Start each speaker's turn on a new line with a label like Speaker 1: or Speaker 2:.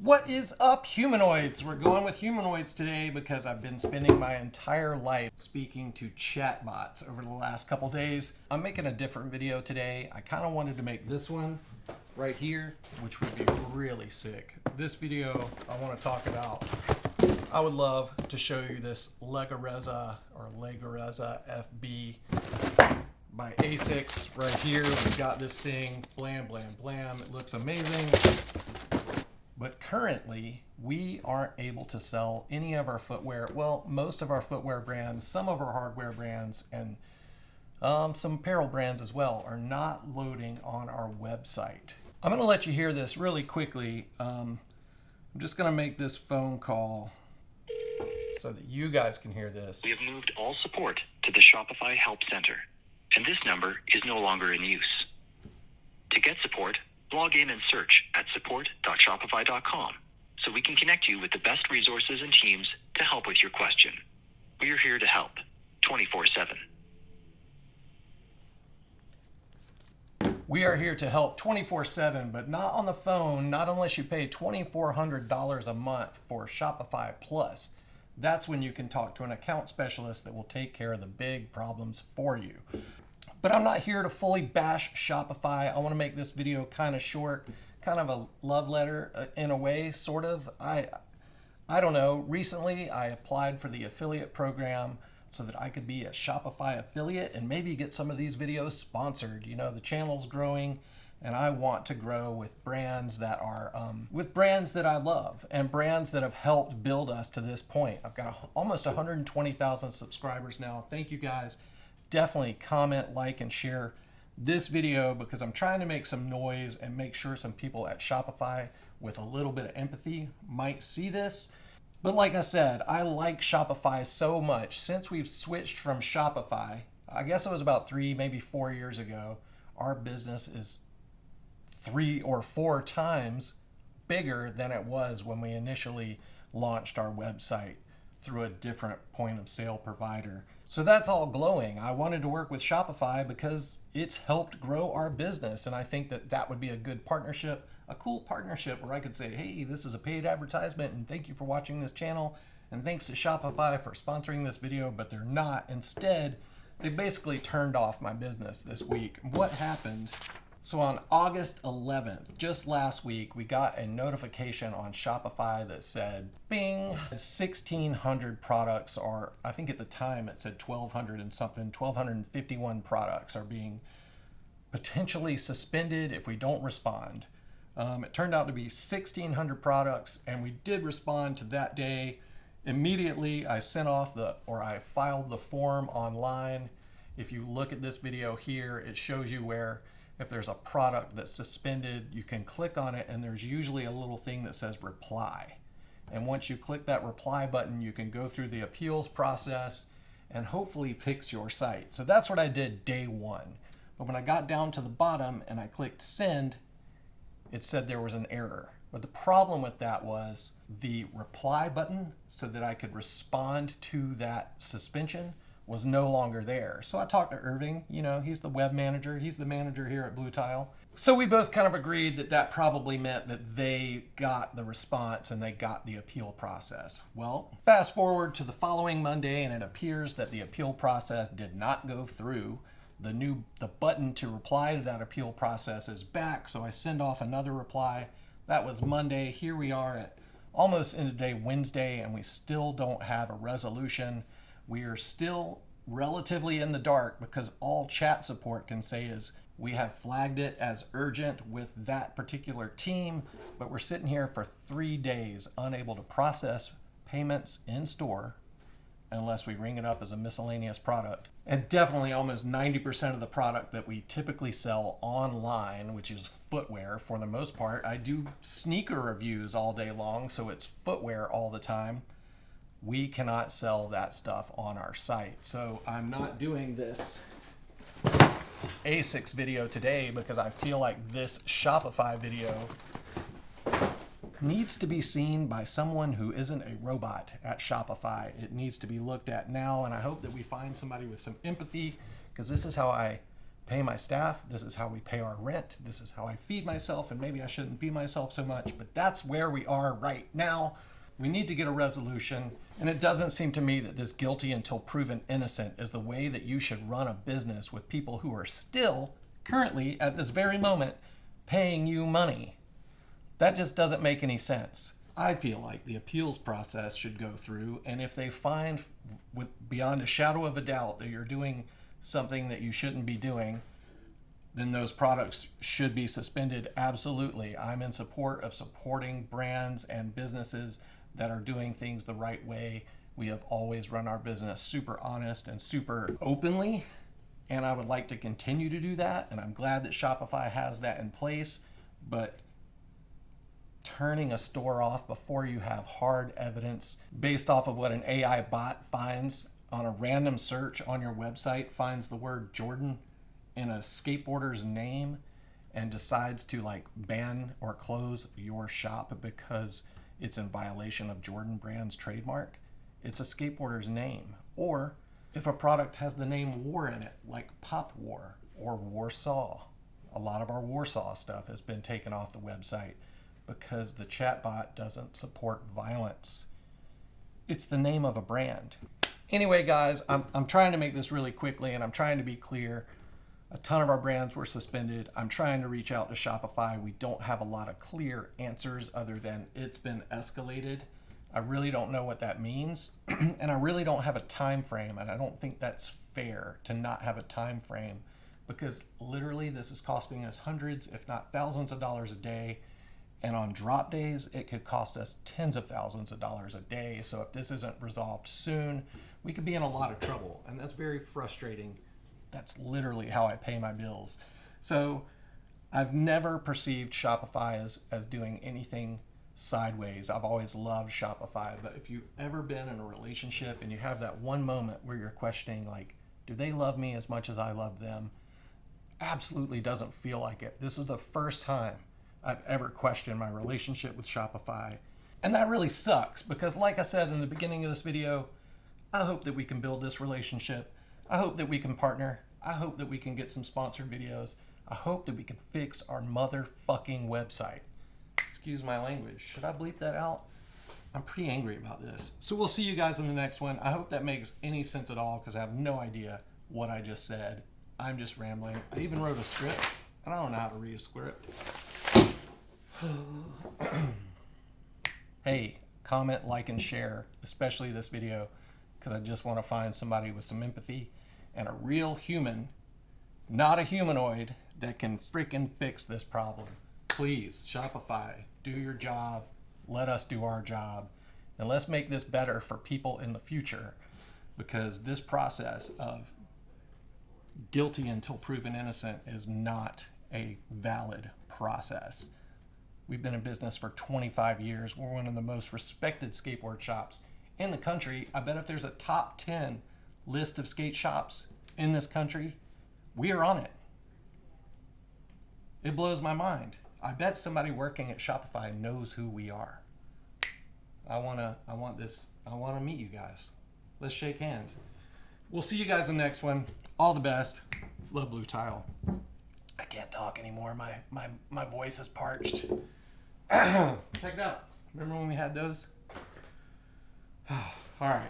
Speaker 1: What is up, humanoids? We're going with humanoids today because I've been spending my entire life speaking to chatbots over the last couple days. I'm making a different video today. I kind of wanted to make this one right here, which would be really sick. This video, I want to talk about, I would love to show you this Legza FB by ASICS right here. We've got this thing, blam, blam, blam. It looks amazing. But currently, we aren't able to sell any of our footwear. Well, most of our footwear brands, some of our hardware brands, and some apparel brands as well are not loading on our website. I'm going to let you hear this really quickly. I'm just going to make this phone call so that you guys can hear this.
Speaker 2: We have moved all support to the Shopify Help Center, and this number is no longer in use. To get support, log in and search at support.shopify.com so we can connect you with the best resources and teams to help with your question. We are here to help 24/7.
Speaker 1: We are here to help 24/7, but not on the phone, not unless you pay $2,400 a month for Shopify Plus. That's when you can talk to an account specialist that will take care of the big problems for you. But I'm not here to fully bash Shopify. I want to make this video kind of short, kind of a love letter in a way, sort of. I don't know. Recently, I applied for the affiliate program so that I could be a Shopify affiliate and maybe get some of these videos sponsored. You know, the channel's growing and I want to grow with brands that are, with brands that I love and brands that have helped build us to this point. I've got almost 120,000 subscribers now. Thank you guys. Definitely comment, like, and share this video because I'm trying to make some noise and make sure some people at Shopify with a little bit of empathy might see this. But like I said, I like Shopify so much. Since we've switched from Shopify, I guess it was about 3, maybe 4 years ago, our business is 3 or 4 times bigger than it was when we initially launched our website through a different point of sale provider. So that's all glowing. I wanted to work with Shopify because it's helped grow our business. And I think that that would be a good partnership, a cool partnership where I could say, hey, this is a paid advertisement and thank you for watching this channel. And thanks to Shopify for sponsoring this video, but they're not. Instead, they basically turned off my business this week. What happened? So on August 11th, just last week, we got a notification on Shopify that said, bing, 1,600 products are, I think at the time it said 1,200 and something, 1,251 products are being potentially suspended if we don't respond. It turned out to be 1,600 products, and we did respond to that day. Immediately, I filed the form online. If you look at this video here, it shows you where if there's a product that's suspended, you can click on it and there's usually a little thing that says reply. And once you click that reply button, you can go through the appeals process and hopefully fix your site. So that's what I did day one. But when I got down to the bottom and I clicked send, it said there was an error. But the problem with that was the reply button so that I could respond to that suspension was no longer there. So I talked to Irving, he's the web manager. He's the manager here at Blue Tile. So we both kind of agreed that that probably meant that they got the response and they got the appeal process. Well, fast forward to the following Monday and it appears that the appeal process did not go through. The button to reply to that appeal process is back. So I send off another reply. That was Monday. Here we are at almost end of day Wednesday and we still don't have a resolution. We are still relatively in the dark because all chat support can say is we have flagged it as urgent with that particular team, but we're sitting here for 3 days unable to process payments in store unless we ring it up as a miscellaneous product. And definitely almost 90% of the product that we typically sell online, which is footwear for the most part. I do sneaker reviews all day long, so it's footwear all the time. We cannot sell that stuff on our site. So I'm not doing this ASICS video today because I feel like this Shopify video needs to be seen by someone who isn't a robot at Shopify. It needs to be looked at now, and I hope that we find somebody with some empathy because this is how I pay my staff. This is how we pay our rent. This is how I feed myself, and maybe I shouldn't feed myself so much, but that's where we are right now. We need to get a resolution, and it doesn't seem to me that this guilty until proven innocent is the way that you should run a business with people who are still, currently, at this very moment, paying you money. That just doesn't make any sense. I feel like the appeals process should go through, and if they find with beyond a shadow of a doubt that you're doing something that you shouldn't be doing, then those products should be suspended. Absolutely. I'm in support of supporting brands and businesses that are doing things the right way. We have always run our business super honest and super openly, and I would like to continue to do that, and I'm glad that Shopify has that in place. But turning a store off before you have hard evidence based off of what an AI bot finds on a random search on your website, finds the word Jordan in a skateboarder's name and decides to like ban or close your shop because it's in violation of Jordan Brand's trademark. It's a skateboarder's name. Or if a product has the name war in it, like Pop War or Warsaw. A lot of our Warsaw stuff has been taken off the website because the chatbot doesn't support violence. It's the name of a brand. Anyway, guys, I'm trying to make this really quickly, and I'm trying to be clear. A ton of our brands were suspended. I'm trying to reach out to Shopify. We don't have a lot of clear answers other than it's been escalated. I really don't know what that means, and I really don't have a time frame, and I don't think that's fair to not have a time frame, because literally this is costing us hundreds, if not thousands of dollars a day. And on drop days, it could cost us tens of thousands of dollars a day. So if this isn't resolved soon, we could be in a lot of trouble. And that's very frustrating. That's literally how I pay my bills. So I've never perceived Shopify as doing anything sideways. I've always loved Shopify. But if you've ever been in a relationship and you have that one moment where you're questioning, like, do they love me as much as I love them? Absolutely doesn't feel like it. This is the first time I've ever questioned my relationship with Shopify. And that really sucks because, like I said in the beginning of this video, I hope that we can build this relationship. I hope that we can partner. I hope that we can get some sponsored videos. I hope that we can fix our motherfucking website. Excuse my language. Should I bleep that out? I'm pretty angry about this. So we'll see you guys in the next one. I hope that makes any sense at all because I have no idea what I just said. I'm just rambling. I even wrote a script, and I don't know how to read a script. Hey, comment, like, and share, especially this video, because I just want to find somebody with some empathy and a real human, not a humanoid, that can freaking fix this problem. Please, Shopify, do your job. Let us do our job. And let's make this better for people in the future, because this process of guilty until proven innocent is not a valid process. We've been in business for 25 years. We're one of the most respected skateboard shops in the country. I bet if there's a top 10 list of skate shops in this country, we are on it. It blows my mind. I bet somebody working at Shopify knows who we are. I want to meet you guys. Let's shake hands. We'll see you guys in the next one. All the best. Love Blue Tile. I can't talk anymore. My voice is parched. Check it out. Remember when we had those? All right.